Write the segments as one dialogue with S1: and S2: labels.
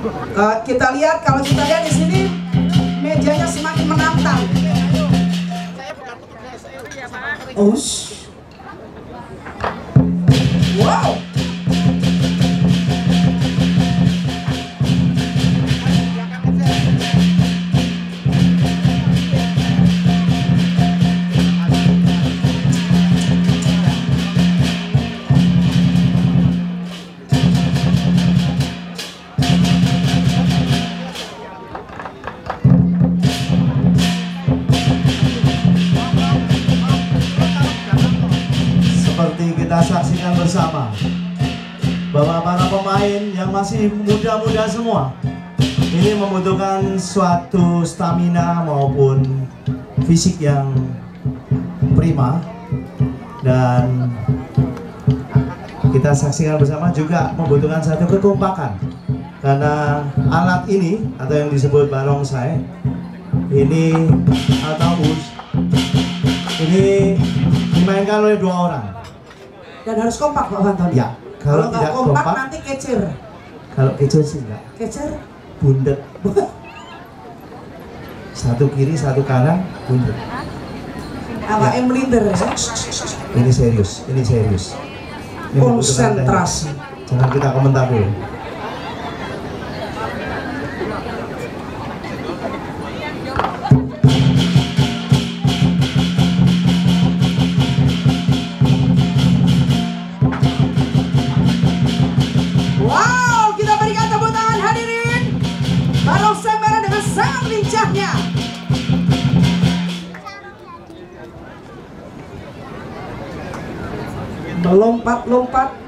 S1: Kita lihat, kalau kita lihat di sini mejanya semakin menantang. Wow.
S2: Kita saksikan bersama bahwa para pemain yang masih muda-muda semua ini membutuhkan suatu stamina maupun fisik yang prima, dan kita saksikan bersama juga membutuhkan satu kekompakan, karena alat ini atau yang disebut barongsai ini atau us ini dimainkan oleh 2 orang.
S1: Dan harus kompak Pak Fanton.
S2: Ya, kalau tidak kompak
S1: nanti kecil.
S2: Kalau kecil sih enggak.
S1: Kecil?
S2: Bundet. Satu kiri, satu kanan, bundet.
S1: Awak melintir ya?
S2: Ini serius, ini serius. Ini
S1: konsentrasi.
S2: Jangan kita komentar dulu.
S1: Melompat-lompat.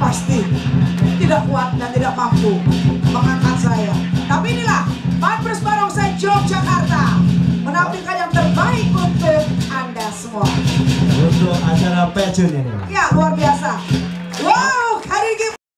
S1: Pasti tidak kuat dan tidak mampu mengangkat saya. Tapi inilah Panpres Barongsai Yogyakarta menampilkan yang terbaik untuk Anda semua.
S2: Untuk acara pageant ini.
S1: Ya, luar biasa.